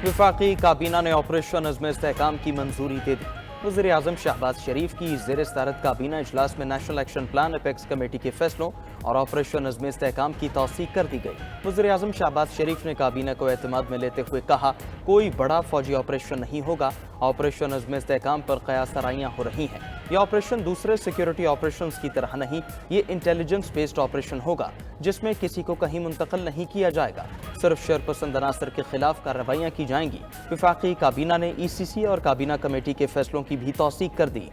वफाकी काबीना ने ऑपरेशन अज़्म इस्तेहकाम की मंजूरी दे दी। वज़ीर आज़म शहबाज शरीफ की ज़ेर सदारत काबीना इजलास में national action plan apex committee के फैसलों और ऑपरेशन अज़्म इस्तेहकाम की तौसीक कर दी गई। वज़ीर आज़म शहबाज शरीफ ने काबीना को एतमाद में लेते हुए कहा, कोई बड़ा फौजी ऑपरेशन नहीं होगा। ऑपरेशन अज़्म इस्तेहकाम पर क़यास आराइयाँ हो रही हैं। यह ऑपरेशन दूसरे सिक्योरिटी ऑपरेशंस की तरह नहीं, ये इंटेलिजेंस बेस्ड ऑपरेशन होगा जिसमें किसी को कहीं मुंतकिल नहीं किया जाएगा। सिर्फ शरपसंद अनासर के खिलाफ कार्रवाइयाँ की जाएंगी। वफाकी काबीना ने ECC और काबीना कमेटी के फैसलों की भी तौसीक कर दी।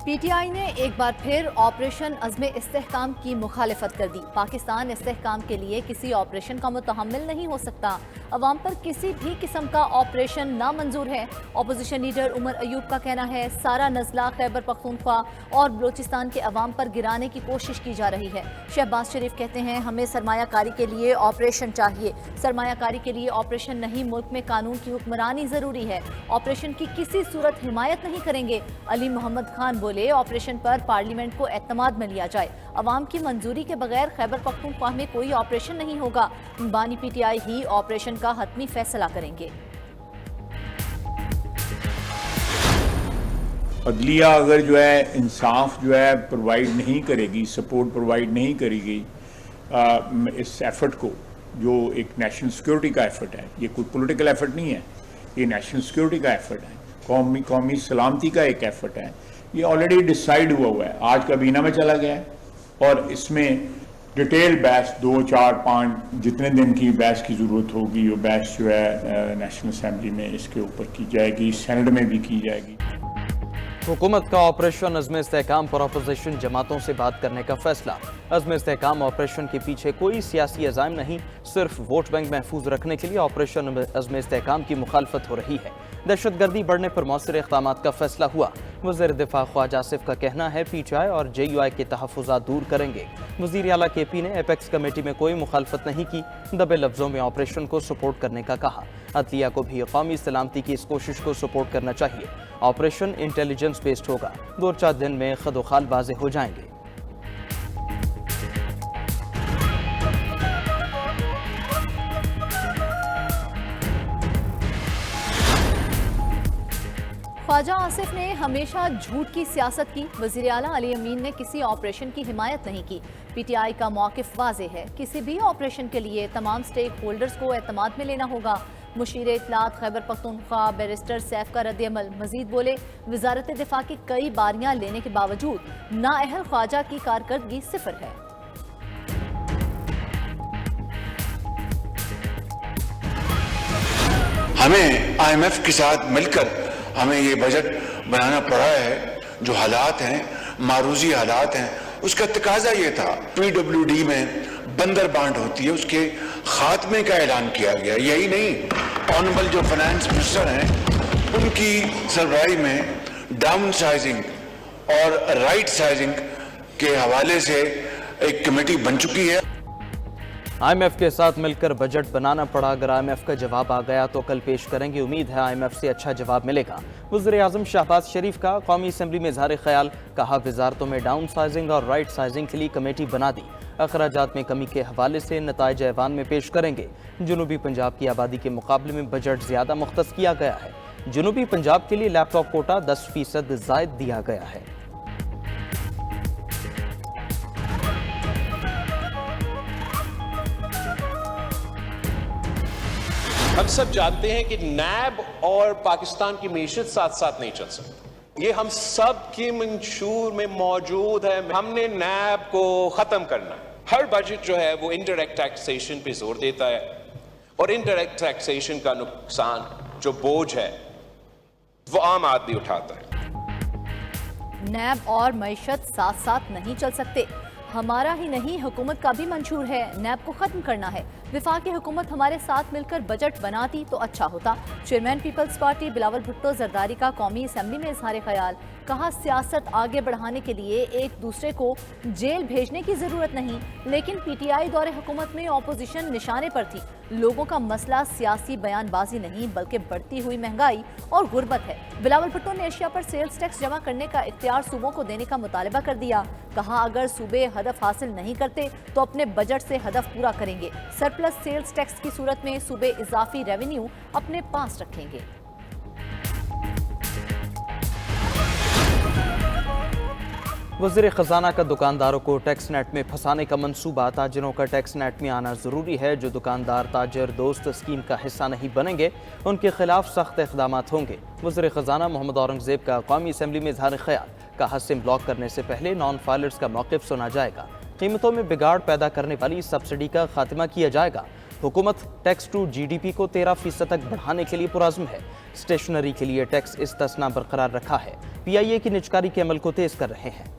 PTI ने एक बार फिर ऑपरेशन अज़्म इस्तेहकाम की मुखालिफत कर दी। पाकिस्तान इस्तेहकाम के लिए किसी ऑपरेशन का मुतहम्मिल नहीं हो सकता। अवाम पर किसी भी किस्म का ऑपरेशन नामंजूर है। अपोजिशन लीडर उमर अयूब का कहना है, सारा नज़ला खैबर पख्तूनख्वा और बलोचिस्तान के अवाम पर गिराने की कोशिश की जा रही है। शहबाज शरीफ कहते हैं, हमें सरमायाकारी के लिए ऑपरेशन चाहिए। सरमायाकारी के लिए ऑपरेशन नहीं, मुल्क में कानून की हुक्मरानी ज़रूरी है। ऑपरेशन की किसी सूरत हिमायत नहीं करेंगे। अली मोहम्मद खान बोले, ऑपरेशन पर पार्लियामेंट को एतमाद में लिया जाए। अवाम की मंजूरी के बगैर खैबर पख्तूनख्वा में कोई ऑपरेशन नहीं होगा। बानी PTI ही ऑपरेशन का हतमी फैसला करेंगे। अदलिया अगर जो है इंसाफ जो है प्रोवाइड नहीं करेगी, सपोर्ट प्रोवाइड नहीं करेगी इस एफर्ट को, जो एक नेशनल सिक्योरिटी का एफर्ट है, ये कोई पॉलिटिकल एफर्ट नहीं है, ये नेशनल सिक्योरिटी का एफर्ट है, कौमी सलामती का एक एफर्ट है। ये ऑलरेडी डिसाइड हुआ है, आज काबीना में चला गया है और इसमें डिटेल बहस 2, 4, 5 जितने दिन की बहस की ज़रूरत होगी, वो बहस जो है नेशनल असेंबली में इसके ऊपर की जाएगी, सेनेट में भी की जाएगी। हुकूमत का ऑपरेशन अज़्म इस्तेहकाम पर अपोजिशन जमातों से बात करने का फैसला। अज़्म इस्तेहकाम ऑपरेशन के पीछे कोई सियासी अज़ाइम नहीं, सिर्फ वोट बैंक महफूज रखने के लिए ऑपरेशन अज़्म इस्तेहकाम की मुखालफत हो रही है। दहशतगर्दी बढ़ने पर मौसर इक़दामात का फैसला हुआ। वज़ीर दिफा ख्वाजा आसिफ का कहना है, PTI और JUI के तहफ़्फ़ुज़ात दूर करेंगे। वज़ीर आला KP ने एपेक्स कमेटी में कोई मुखालफत नहीं की, दबे लफ्ज़ों में ऑपरेशन को सपोर्ट करने का कहा। अदलिया को भी कौमी सलामती की इस कोशिश को सपोर्ट करना चाहिए। ऑपरेशन इंटेलिजेंस बेस्ड होगा, 2-4 दिन में खदोखाल वाज़े हो जाएंगे। ख्वाजा आसिफ ने हमेशा झूठ की सियासत की। वज़ीर आला अली अमीन ने किसी ऑपरेशन की हिमायत नहीं की। PTI का मौक़िफ़ वाज़ेह है, किसी भी ऑपरेशन के लिए तमाम स्टेक होल्डर्स को एतमाद में लेना होगा। मुशीर इत्तलात खैबर पख्तूनख्वा बैरिस्टर सैफ का रद्द-ए-अमल। मज़ीद बोले, वज़ारत दिफा की कई बारियां लेने के बावजूद नाअहल ख्वाजा की कारकर्दगी सिफर है। हमें IMF के साथ मिलकर हमें ये बजट बनाना पड़ा है। जो हालात हैं, मारूजी हालात हैं, उसका तकाजा ये था। PWD में बंदर बांट होती है, उसके खात्मे का ऐलान किया गया। यही नहीं, ऑनरेबल जो फाइनेंस मिनिस्टर हैं उनकी सरबराही में डाउन साइजिंग और राइट साइजिंग के हवाले से एक कमेटी बन चुकी है। IMF के साथ मिलकर बजट बनाना पड़ा। अगर IMF का जवाब आ गया तो कल पेश करेंगे। उम्मीद है IMF से अच्छा जवाब मिलेगा। वज़ीर आज़म शहबाज शरीफ का कौमी असम्बली में इज़हार ख्याल, कहा वजारतों में डाउन साइजिंग और राइट साइजिंग के लिए कमेटी बना दी। अखराजात में कमी के हवाले से नताइज ऐवान में पेश करेंगे। जनूबी पंजाब की आबादी के मुकाबले में बजट ज़्यादा मुख्तस किया गया है। जनूबी पंजाब के लिए लैपटॉप कोटा 10% ज़ायद दिया गया है। हम सब जानते हैं कि नैब और पाकिस्तान की मीशत साथ साथ नहीं चल सकती। ये हम सब की मंशूर में मौजूद है। हमने नैब को खत्म करना है। हर बजट जो है वो इनडायरेक्ट टैक्सेशन पे जोर देता है और इनडायरेक्ट टैक्सेशन का नुकसान, जो बोझ है, वो आम आदमी उठाता है। नैब और मईशत साथ साथ नहीं चल सकते। हमारा ही नहीं, हुकूमत का भी मंशूर है नैब को खत्म करना है। वफाकी हुकूमत हमारे साथ मिलकर बजट बनाती तो अच्छा होता। चेयरमैन पीपल्स पार्टी बिलावल भुट्टो जरदारी का कौमी असम्बली में इजहार ख्याल, कहा सियासत आगे बढ़ाने के लिए एक दूसरे को जेल भेजने की जरूरत नहीं, लेकिन PTI दौरे हुकूमत में अपोजिशन निशाने पर थी। लोगों का मसला सियासी बयानबाजी नहीं बल्कि बढ़ती हुई महंगाई और गुर्बत है। बिलावल भुट्टो ने एशिया पर सेल्स टैक्स जमा करने का इख्तियार सूबों को देने का मुतालबा कर दिया। कहा अगर सूबे हदफ हासिल नहीं करते तो अपने बजट से हदफ पूरा करेंगे। सरप्लस सेल्स टैक्स की सूरत में सूबे इजाफी रेवेन्यू अपने पास रखेंगे। वज़ीर ख़जाना का दुकानदारों को टैक्स नेट में फंसाने का मंसूबा। ताजिरों का टैक्स नेट में आना ज़रूरी है। जो दुकानदार ताजर दोस्त स्कीम का हिस्सा नहीं बनेंगे उनके खिलाफ सख्त इक़दाम होंगे। वज़ीर ख़जाना मोहम्मद औरंगज़ेब का कौमी असम्बली में इज़हार ख़याल। कहा सिम ब्लॉक करने से पहले नॉन फाइलर्स का मौक़िफ़ सुना जाएगा। कीमतों में बिगाड़ पैदा करने वाली सब्सिडी का खात्मा किया जाएगा। हुकूमत टैक्स टू GDP को 13% तक बढ़ाने के लिए पुरज़्म है। स्टेशनरी के लिए टैक्स इस्तिस्ना बरकरार रखा है। PIA की निजकारी के अमल को तेज़ कर रहे हैं।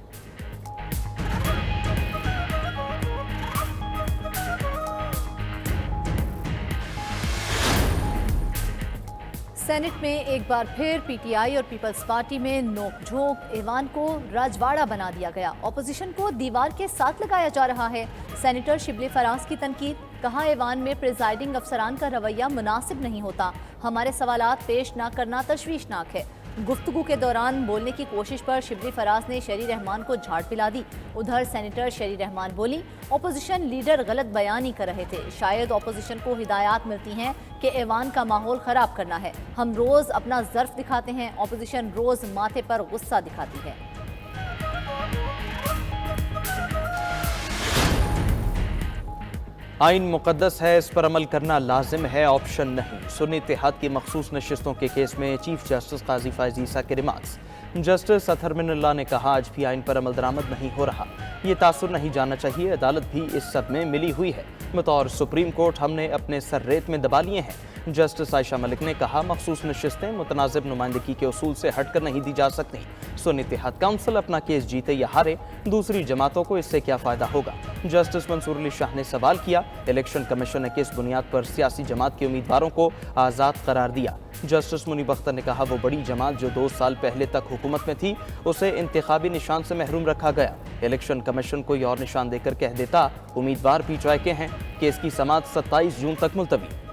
सेनेट में एक बार फिर PTI और पीपल्स पार्टी में नोक-झोंक। ऐवान को राजवाड़ा बना दिया गया। अपोजिशन को दीवार के साथ लगाया जा रहा है। सेनेटर शिबली फराज की तनकीद। कहा ऐवान में प्रिजाइडिंग अफसरान का रवैया मुनासिब नहीं होता। हमारे सवालात पेश न करना तशवीशनाक है। गुफ्तगू के दौरान बोलने की कोशिश पर शिबली फराज ने शरी रहमान को झाड़ पिला दी। उधर सेनेटर शरी रहमान बोली अपोजिशन लीडर गलत बयानी कर रहे थे। शायद अपोजिशन को हिदायत मिलती हैं कि ऐवान का माहौल खराब करना है। हम रोज अपना ज़र्फ दिखाते हैं, अपोजिशन रोज माथे पर गुस्सा दिखाती है। आइन मुक़द्दस है, इस पर अमल करना लाजिम है, ऑप्शन नहीं। सुन्नी इत्तेहाद की मखसूस नशिस्तों के केस में चीफ जस्टिस काजी फैज़ ईसा के रिमार्क्स। जस्टिस अतहर मिनल्लाह ने कहा आज भी आइन पर अमल दरामद नहीं हो रहा। ये तासुर नहीं जाना चाहिए। अदालत भी इस सब में मिली हुई है। बतौर सुप्रीम कोर्ट हमने अपने सर रेत में दबा लिए हैं। जस्टिस आयशा मलिक ने कहा मखसूस नशिस्तें मुतनाज़िब नुमाइंदगी के उसूल से हटकर नहीं दी जा सकती। सुन्नी इत्तेहाद काउंसिल अपना केस जीते या हारे, दूसरी जमातों को इससे क्या फ़ायदा होगा। जस्टिस मंसूर अली शाह ने सवाल किया इलेक्शन कमीशन ने किस बुनियाद पर सियासी जमात के उम्मीदवारों को आज़ाद करार दिया। जस्टिस मुनीब अख्तर ने कहा वो बड़ी जमात जो 2 साल पहले तक हुकूमत में थी उसे इंतखाबी निशान से महरूम रखा गया। इलेक्शन कमीशन कोई और निशान देकर कह देता उम्मीदवार PTI के हैं। केस की समाअत 27 जून तक मुलतवी।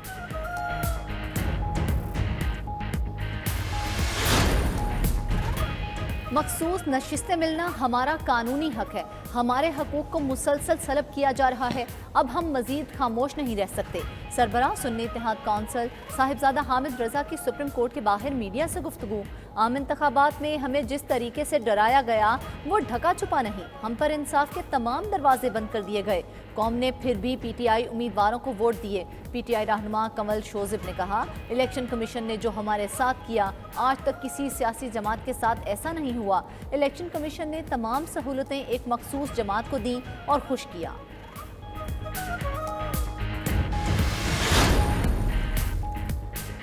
मखसूस नशिस्तें मिलना हमारा कानूनी हक है। हमारे हकूक़ को मुसलसल सलब किया जा रहा है। अब हम मजीद खामोश नहीं रह सकते। सरबराह सुन्नी इत्तेहाद काउंसिल साहिबजादा हामिद रजा की सुप्रीम कोर्ट के बाहर मीडिया से गुफ्तगू। आम इंतखाबात में हमें जिस तरीके से डराया गया वो ढका छुपा नहीं। हम पर इंसाफ के तमाम दरवाजे बंद कर दिए गए। कौम ने फिर भी PTI उम्मीदवारों को वोट दिए। PTI रहनुमा कमल शोजिब ने कहा इलेक्शन कमीशन ने जो हमारे साथ किया आज तक किसी सियासी जमात के साथ ऐसा नहीं हुआ। इलेक्शन कमीशन ने तमाम सहूलतें एक मखसूस जमात को दी और खुश किया।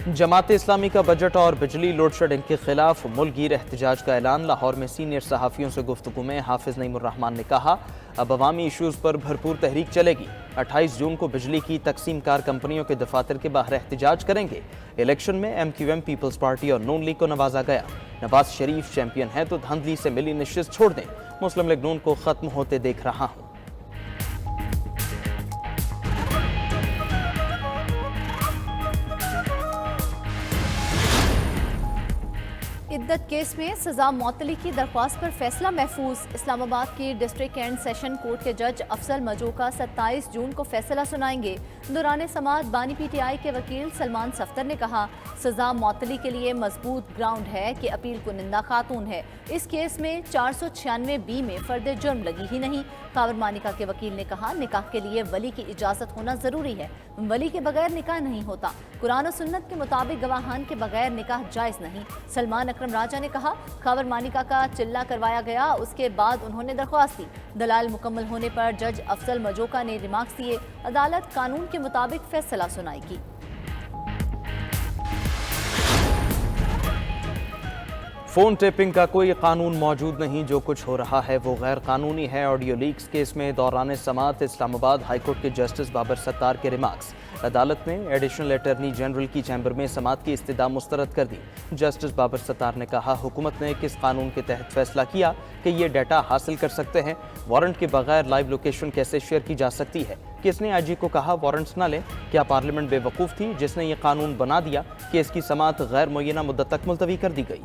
जमात इस्लामी का बजट और बिजली लोड शेडिंग के खिलाफ मुल्कगीर एहतजाज का ऐलान। लाहौर में सीनियर सहाफ़ियों से गुफ्तगू में हाफिज नईमुर रहमान ने कहा अब अवामी इशूज़ पर भरपूर तहरीक चलेगी। 28 जून को बिजली की तकसीम कार कंपनियों के दफातर के बाहर एहतजाज करेंगे। इलेक्शन में MQM पीपल्स पार्टी और नून लीग को नवाजा गया। नवाज शरीफ चैंपियन है तो धांधली से मिली नशिस्त छोड़ दें। मुस्लिम लीग नून को खत्म होते देख रहा हूँ। इद्दत केस में सजा मौतली की दरख्वास्त पर फैसला महफूज। इस्लामाबाद की डिस्ट्रिक्ट एंड सेशन कोर्ट के जज अफजल मजूका 27 जून को फैसला सुनाएंगे। दौरान समाअत बानी PTI के वकील सलमान सफ्तर ने कहा सजा मौतली के लिए मजबूत ग्राउंड है कि अपील कुनिंदा खातून है। इस केस में 496B में फर्द जुर्म लगी ही नहीं। कावर मानिका के वकील ने कहा निकाह के लिए वली की इजाज़त होना ज़रूरी है। वली के बगैर निकाह नहीं होता। कुरान और सुन्नत के मुताबिक गवाहान के बगैर निकाह जायज़ नहीं। सलमान अकरम राजा ने कहा कावर मानिका का चिल्ला करवाया गया, उसके बाद उन्होंने दरख्वास्त दी। दलाल मुकम्मल होने पर जज अफजल मजोका ने रिमार्क्स दिए। अदालत कानून के मुताबिक फैसला सुनाएगी। फ़ोन टेपिंग का कोई कानून मौजूद नहीं। जो कुछ हो रहा है वो गैर कानूनी है। ऑडियो लीक्स केस में दौरान समाअत इस्लामाबाद हाईकोर्ट के जस्टिस बाबर सत्तार के रिमार्क्स। अदालत ने एडिशनल अटॉर्नी जनरल की चैम्बर में समाअत की इस्तदा मुस्तरद कर दी। जस्टिस बाबर सत्तार ने कहा हुकूमत ने किस कानून के तहत फैसला किया कि ये डाटा हासिल कर सकते हैं। वारंट के बगैर लाइव लोकेशन कैसे शेयर की जा सकती है। किसने आईजी को कहा वारंट्स न लें? क्या पार्लियामेंट बेवकूफ़ थी जिसने ये कानून बना दिया कि इसकी समाअत गैर मुय्यना मुद्दत तक मुलतवी कर दी गई?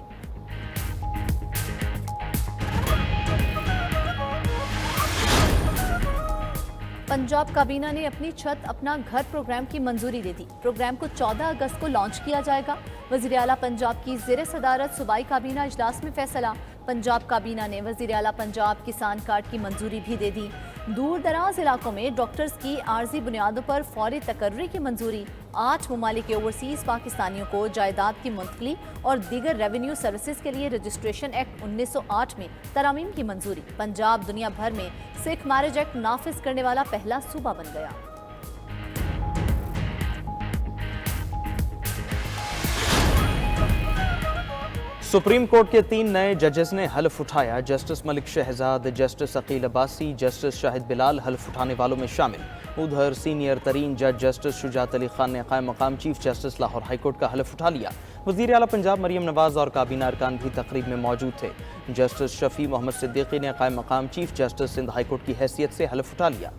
पंजाब काबीना ने अपनी छत अपना घर प्रोग्राम की मंजूरी दे दी। प्रोग्राम को 14 अगस्त को लॉन्च किया जाएगा। वज़ीर आला पंजाब की ज़ेर सदारत सूबाई काबीना इजलास में फैसला। पंजाब काबीना ने वज़ीर आला पंजाब किसान कार्ड की मंजूरी भी दे दी। दूर दराज इलाकों में डॉक्टर्स की आर्जी बुनियादों पर फौरी तकर्री की मंजूरी। 8 ममालिक के ओवरसीज़ पाकिस्तानियों को जायदाद की मुंतकली और दीगर रेवेन्यू सर्विसेज के लिए रजिस्ट्रेशन एक्ट 1908 में तरामीम की मंजूरी। पंजाब दुनिया भर में सिख मैरिज एक्ट नाफिज करने वाला पहला सूबा बन गया। सुप्रीम कोर्ट के 3 नए जजेस ने हल्फ उठाया। Justice Malik Shahzad, justice Aqeel Abbasi, justice Shahid Bilal हल्फ उठाने वालों में शामिल। उधर सीनियर तरीन जज जस्टिस शुजात अली खान ने कायम मकाम चीफ जस्टिस लाहौर हाईकोर्ट का हल्फ उठा लिया। वज़ीर आला पंजाब मरियम नवाज और काबीना अरकान भी तकरीब में मौजूद थे। जस्टिस शफी मोहम्मद सिद्दीकी ने कायम मकाम चीफ जस्टिस सिंध हाईकोर्ट की हैसियत से हल्फ उठा लिया।